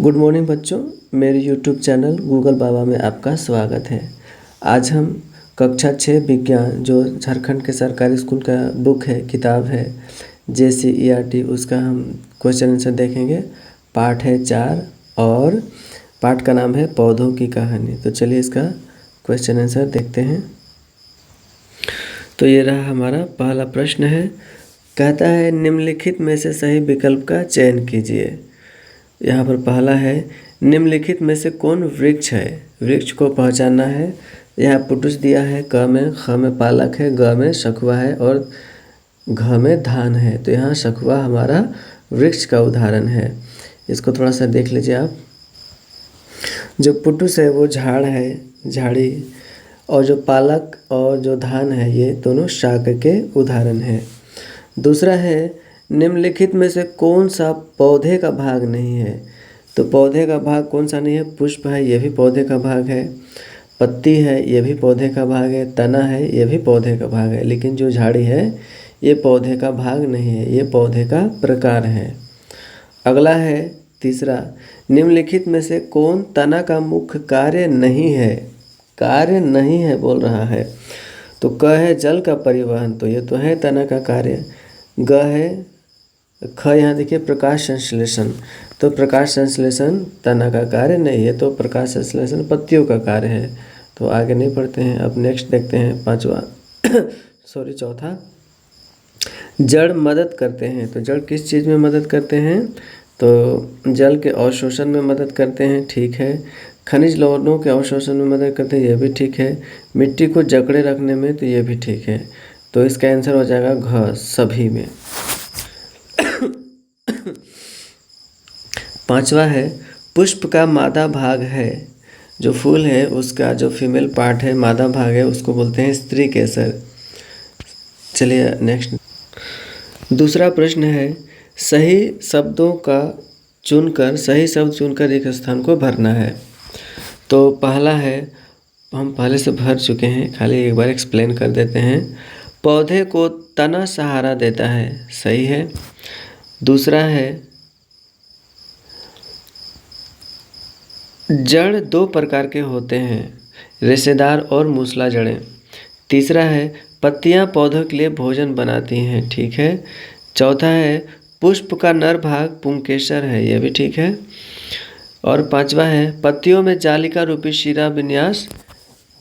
Good morning बच्चों, मेरे YouTube channel Google बाबा में आपका स्वागत है। आज हम कक्षा 6 विज्ञान जो झारखंड के सरकारी स्कूल का बुक है, किताब है JCERT, उसका हम क्वेश्चन आंसर देखेंगे। पाठ है 4 और पाठ का नाम है पौधों की कहानी। तो चलिए इसका क्वेश्चन आंसर देखते हैं। तो ये रहा हमारा पहला प्रश्न है। कहता है निम्नलिखित में से सही विकल्प का चयन कीजिए। यहाँ पर पहला है निम्नलिखित में से कौन वृक्ष है, वृक्ष को पहचानना है। यहाँ पुटुस दिया है, क में, ख में पालक है, ग में सखुआ है और घ में धान है। तो यहाँ सखुआ हमारा वृक्ष का उदाहरण है। इसको थोड़ा सा देख लीजिए आप। जो पुटुस है वो झाड़ है, झाड़ी, और जो पालक और जो धान है ये दोनों शाक के उदाहरण हैं। दूसरा है निम्नलिखित में से कौन सा पौधे का भाग नहीं है। तो पौधे का भाग कौन सा नहीं है? पुष्प है, ये भी पौधे का भाग है। पत्ती है, ये भी पौधे का भाग है। तना है, ये भी पौधे का भाग है। लेकिन जो झाड़ी है ये पौधे का भाग नहीं है, ये पौधे का प्रकार है। अगला है तीसरा, निम्नलिखित में से कौन तना का मुख्य कार्य नहीं है, कार्य नहीं है बोल रहा है। तो क है जल का परिवहन, तो ये तो है तना का कार्य। ग है, ख यहाँ देखिए प्रकाश संश्लेषण, तो प्रकाश संश्लेषण तना का कार्य नहीं है, तो प्रकाश संश्लेषण पत्तियों का कार्य है। तो आगे नहीं पढ़ते हैं। अब नेक्स्ट देखते हैं चौथा। जड़ मदद करते हैं। तो जड़ किस चीज़ में मदद करते हैं? तो जल के अवशोषण में मदद करते हैं, ठीक है। खनिज लवणों के अवशोषण में मदद करते हैं, ये भी ठीक है। मिट्टी को जकड़े रखने में, तो ये भी ठीक है। तो इसका आंसर हो जाएगा घ, सभी में। पांचवा है पुष्प का मादा भाग है, जो फूल है उसका जो फीमेल पार्ट है, मादा भाग है, उसको बोलते हैं स्त्री केसर। चलिए नेक्स्ट। दूसरा प्रश्न है सही शब्द चुनकर एक स्थान को भरना है। तो पहला है, हम पहले से भर चुके हैं, खाली एक बार एक्सप्लेन कर देते हैं। पौधे को तना सहारा देता है, सही है। दूसरा है जड़ दो प्रकार के होते हैं, रेशेदार और मूसला जड़ें। तीसरा है पत्तियां पौधों के लिए भोजन बनाती हैं, ठीक है। चौथा है पुष्प का नर भाग पुंकेसर है, यह भी ठीक है। और पांचवा है पत्तियों में जालिका रूपी शिरा विन्यास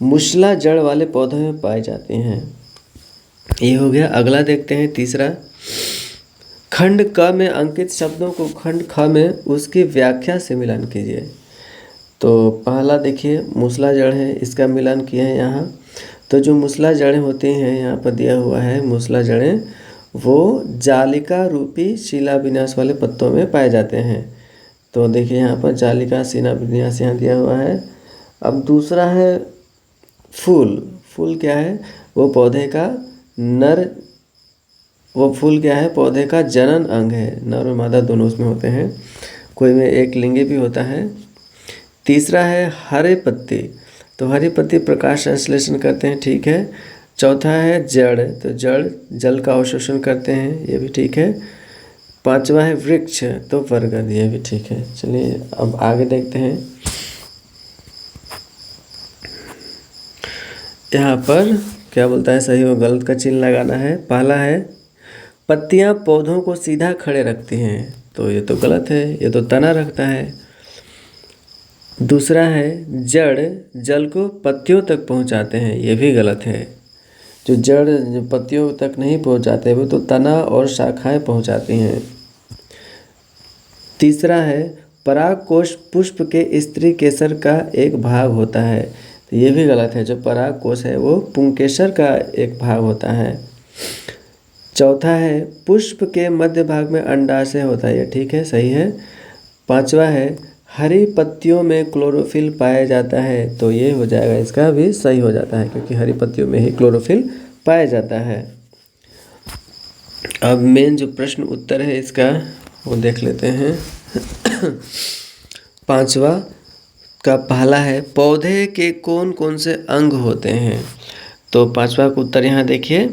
मूसला जड़ वाले पौधों में पाए जाते हैं। ये हो गया। अगला देखते हैं तीसरा। खंड क में अंकित शब्दों को खंड ख में उसकी व्याख्या से मिलान कीजिए। तो पहला देखिए मूसला जड़ है, इसका मिलान किए हैं यहाँ। तो जो मूसला जड़ें होती हैं, यहाँ पर दिया हुआ है मूसला जड़ें, वो जालिका रूपी शिला विन्यास वाले पत्तों में पाए जाते हैं। तो देखिए यहाँ पर जालिका शिला विन्यास यहाँ दिया हुआ है। अब दूसरा है फूल। फूल क्या है? वो पौधे का फूल क्या है? पौधे का जनन अंग है, नर और मादा दोनों उसमें होते हैं, कोई में एक लिंगी भी होता है। तीसरा है हरे पत्ते, तो हरी पत्ती प्रकाश संश्लेषण करते हैं, ठीक है। चौथा है जड़, तो जड़ जल का अवशोषण करते हैं, ये भी ठीक है। पांचवा है वृक्ष, तो बरगद, ये भी ठीक है। चलिए अब आगे देखते हैं। यहाँ पर क्या बोलता है, सही और गलत का चिन्ह लगाना है। पहला है पत्तियाँ पौधों को सीधा खड़े रखती हैं, तो ये तो गलत है, ये तो तना रखता है। दूसरा है जड़ जल को पत्तियों तक पहुंचाते हैं, ये भी गलत है। जो जड़ जो पत्तियों तक नहीं पहुंचाते, वो तो तना और शाखाएं पहुंचाती हैं। तीसरा है परागकोश पुष्प के स्त्री केसर का एक भाग होता है, तो ये भी गलत है। जो परागकोश है वो पुंकेसर का एक भाग होता है। चौथा है पुष्प के मध्य भाग में अंडाशय होता है, ये ठीक है, सही है। पांचवा है हरी पत्तियों में क्लोरोफिल पाया जाता है, तो ये हो जाएगा, इसका भी सही हो जाता है, क्योंकि हरी पत्तियों में ही क्लोरोफिल पाया जाता है। अब मेन जो प्रश्न उत्तर है इसका वो देख लेते हैं। पांचवा का पहला है पौधे के कौन कौन से अंग होते हैं। तो पांचवा का उत्तर यहाँ देखिए,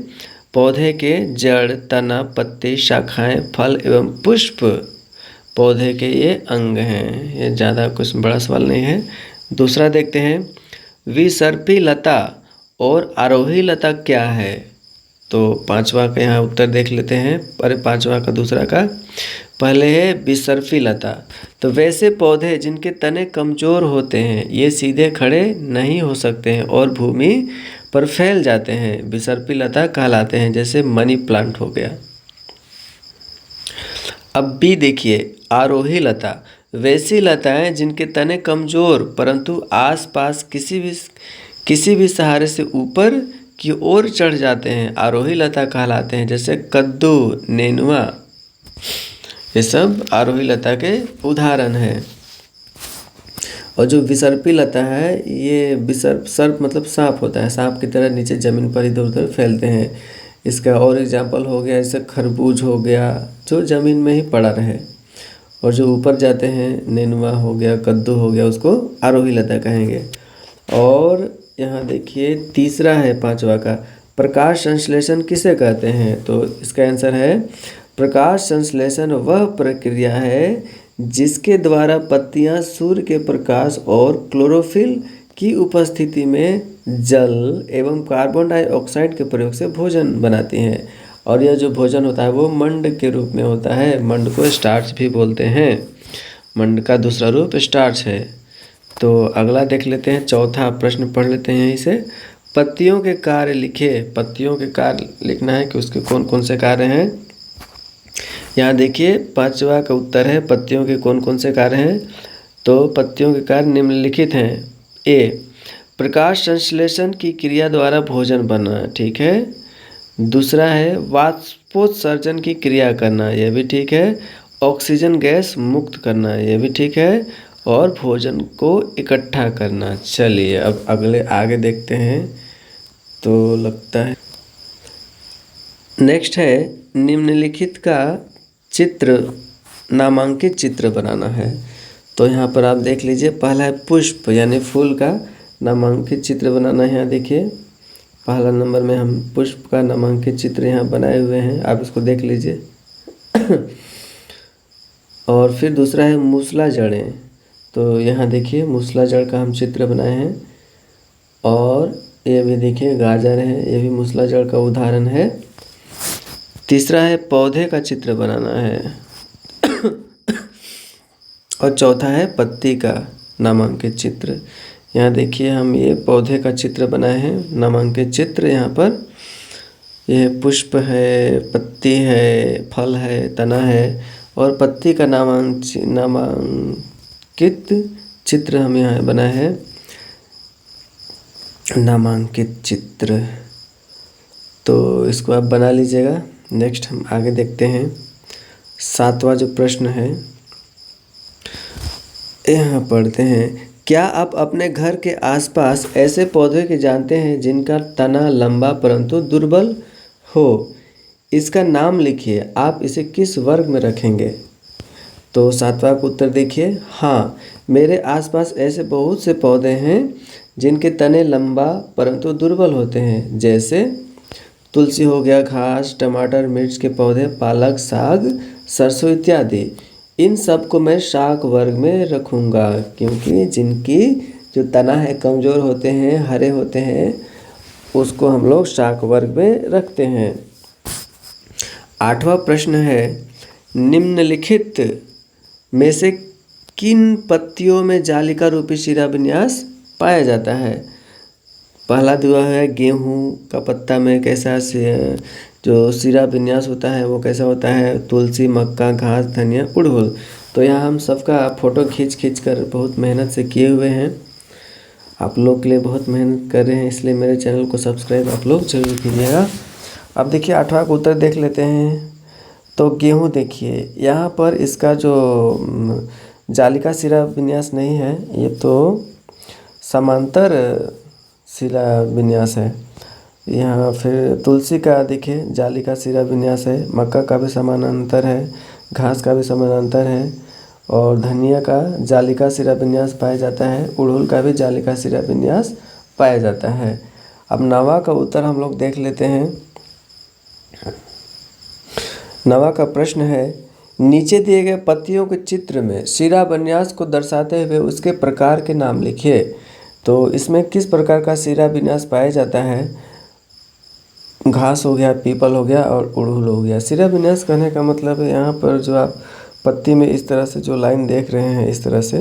पौधे के जड़, तना, पत्ती, शाखाएं, फल एवं पुष्प पौधे के ये अंग हैं। ये ज़्यादा कुछ बड़ा सवाल नहीं है। दूसरा देखते हैं, विसर्पी लता और आरोही लता क्या है? तो पांचवा का यहाँ उत्तर देख लेते हैं। अरे पांचवा का दूसरा का पहले है विसर्पी लता। तो वैसे पौधे जिनके तने कमज़ोर होते हैं, ये सीधे खड़े नहीं हो सकते हैं और भूमि पर फैल जाते हैं, विसर्पी लता कहलाते हैं। जैसे मनी प्लांट हो गया। अब बी देखिए, आरोही लता। वैसी लताएं जिनके तने कमज़ोर परंतु आसपास किसी भी सहारे से ऊपर की ओर चढ़ जाते हैं, आरोही लता कहलाते हैं। जैसे कद्दू, नेनुआ, ये सब आरोही लता के उदाहरण हैं। और जो विसर्पी लता है, ये सर्प मतलब सांप होता है। सांप की तरह नीचे ज़मीन पर इधर उधर फैलते हैं। इसका और एग्जाम्पल हो गया जैसे खरबूज हो गया, जो ज़मीन में ही पड़ा रहे। और जो ऊपर जाते हैं, नेनुआ हो गया, कद्दू हो गया, उसको आरोही लता कहेंगे। और यहाँ देखिए तीसरा है पांचवा का, प्रकाश संश्लेषण किसे कहते हैं? तो इसका आंसर है, प्रकाश संश्लेषण वह प्रक्रिया है जिसके द्वारा पत्तियां सूर्य के प्रकाश और क्लोरोफिल की उपस्थिति में जल एवं कार्बन डाइऑक्साइड के प्रयोग से भोजन बनाती हैं। और यह जो भोजन होता है वो मंड के रूप में होता है। मंड को स्टार्च भी बोलते हैं। मंड का दूसरा रूप स्टार्च है। तो अगला देख लेते हैं, चौथा प्रश्न पढ़ लेते हैं यहीं से। पत्तियों के कार्य लिखे। पत्तियों के कार्य लिखना है कि उसके कौन कौन से कार्य हैं। यहाँ देखिए पांचवा का उत्तर है, पत्तियों के कौन कौन से कार्य हैं। तो पत्तियों के कार्य निम्नलिखित हैं। ए, प्रकाश संश्लेषण की क्रिया द्वारा भोजन बनना, ठीक है। दूसरा है वाष्पोत्सर्जन की क्रिया करना, यह भी ठीक है। ऑक्सीजन गैस मुक्त करना, यह भी ठीक है। और भोजन को इकट्ठा करना। चलिए अब अगले आगे देखते हैं। तो लगता है नेक्स्ट है, निम्नलिखित का चित्र, नामांकित चित्र बनाना है। तो यहाँ पर आप देख लीजिए, पहला है पुष्प यानी फूल का नामांकित चित्र बनाना है। यहाँ देखिए पहला नंबर में हम पुष्प का नामांकित चित्र यहाँ बनाए हुए हैं, आप इसको देख लीजिए। और फिर दूसरा है मूसला जड़ें। तो यहाँ देखिए मूसला जड़ का हम चित्र बनाए हैं। और ये भी देखिए गाजर है, ये भी मूसला जड़ का उदाहरण है। तीसरा है पौधे का चित्र बनाना है। और चौथा है पत्ती का नामांकित चित्र। यहाँ देखिए हम ये पौधे का चित्र बनाए हैं, नामांकित चित्र। यहाँ पर यह पुष्प है, पत्ती है, फल है, तना है। और पत्ती का नामांकित चित्र हम यहाँ बनाए हैं, नामांकित चित्र। तो इसको आप बना लीजिएगा। नेक्स्ट हम आगे देखते हैं। सातवां जो प्रश्न है यहाँ पढ़ते हैं, क्या आप अपने घर के आसपास ऐसे पौधे के जानते हैं जिनका तना लंबा परंतु दुर्बल हो? इसका नाम लिखिए, आप इसे किस वर्ग में रखेंगे? तो सातवां का उत्तर देखिए, हाँ, मेरे आसपास ऐसे बहुत से पौधे हैं जिनके तने लंबा परंतु दुर्बल होते हैं। जैसे तुलसी हो गया, घास, टमाटर, मिर्च के पौधे, पालक, साग, सरसों इत्यादि। इन सब को मैं शाक वर्ग में रखूँगा, क्योंकि जिनकी जो तना है कमज़ोर होते हैं, हरे होते हैं, उसको हम लोग शाक वर्ग में रखते हैं। आठवां प्रश्न है, निम्नलिखित में से किन पत्तियों में जालिका रूपी शिरा विन्यास पाया जाता है? पहला दुआ है गेहूँ का पत्ता में कैसा से जो शिरा विन्यास होता है वो कैसा होता है? तुलसी, मक्का, घास, धनिया, उड़हुल। तो यहाँ हम सबका फ़ोटो खींच कर बहुत मेहनत से किए हुए हैं। आप लोग के लिए बहुत मेहनत कर रहे हैं, इसलिए मेरे चैनल को सब्सक्राइब आप लोग जरूर कीजिएगा। अब देखिए आठवां का उत्तर देख लेते हैं। तो गेहूँ देखिए, यहाँ पर इसका जो जालिका शिरा विन्यास नहीं है, ये तो समांतर शिरा विन्यास है। यहाँ फिर तुलसी का देखिए जालिका शिरा विन्यास है, मक्का का भी समानांतर है, घास का भी समानांतर है, और धनिया का जालिका शिरा विन्यास पाया जाता है, उड़हुल का भी जालिका शिरा विन्यास पाया जाता है। अब नवा का उत्तर हम लोग देख लेते हैं। नवा का प्रश्न है, नीचे दिए गए पत्तियों के चित्र में शिरा विन्यास को दर्शाते हुए उसके प्रकार के नाम लिखिए। तो इसमें किस प्रकार का शिरा विन्यास पाया जाता है? घास हो गया, पीपल हो गया और उड़हुल हो गया। शिरा विन्यास कहने का मतलब है यहाँ पर जो आप पत्ती में इस तरह से जो लाइन देख रहे हैं, इस तरह से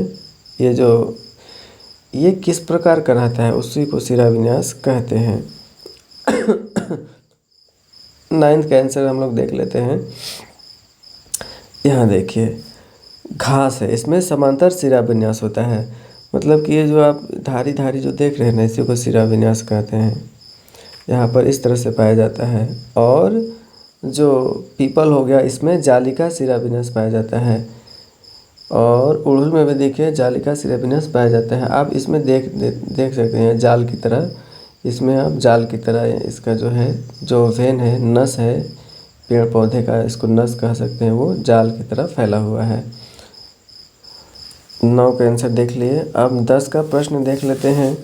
ये किस प्रकार का रहता है, उसी को शिरा विन्यास कहते हैं। 9th का आंसर हम लोग देख लेते हैं। यहाँ देखिए, घास है, इसमें समांतर शिरा विन्यास होता है। मतलब कि ये जो आप धारी धारी जो देख रहे हैं ना, इसी को शिरा विन्यास कहते हैं। यहाँ पर इस तरह से पाया जाता है। और जो पीपल हो गया, इसमें जाली का शिरा विन्यास पाया जाता है। और उड़हुल में भी देखिए जाली का शिरा विन्यास पाया जाता है। आप इसमें देख सकते हैं जाल की तरह, इसमें आप जाल की तरह इसका जो है, जो वेन है, नस है पेड़ पौधे का, इसको नस कह सकते हैं, वो जाल की तरह फैला हुआ है। 9 का आंसर देख लिए। अब 10 का प्रश्न देख लेते हैं।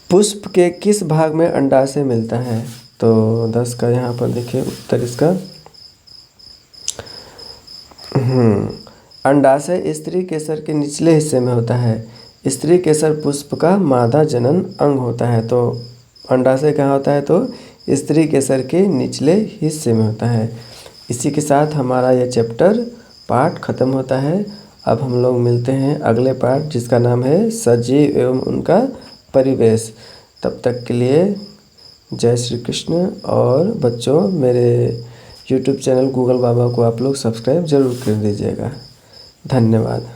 पुष्प के किस भाग में अंडाशय मिलता है? तो 10 का यहाँ पर देखिए उत्तर इसका अंडाशय स्त्री केसर के निचले हिस्से में होता है। स्त्री केसर पुष्प का मादा जनन अंग होता है। तो अंडाशय कहाँ होता है? तो स्त्री केसर के निचले हिस्से में होता है। इसी के साथ हमारा यह चैप्टर पाठ खत्म होता है। अब हम लोग मिलते हैं अगले पाठ, जिसका नाम है सजीव एवं उनका परिवेश। तब तक के लिए जय श्री कृष्ण। और बच्चों, मेरे YouTube चैनल गूगल बाबा को आप लोग सब्सक्राइब ज़रूर कर दीजिएगा। धन्यवाद।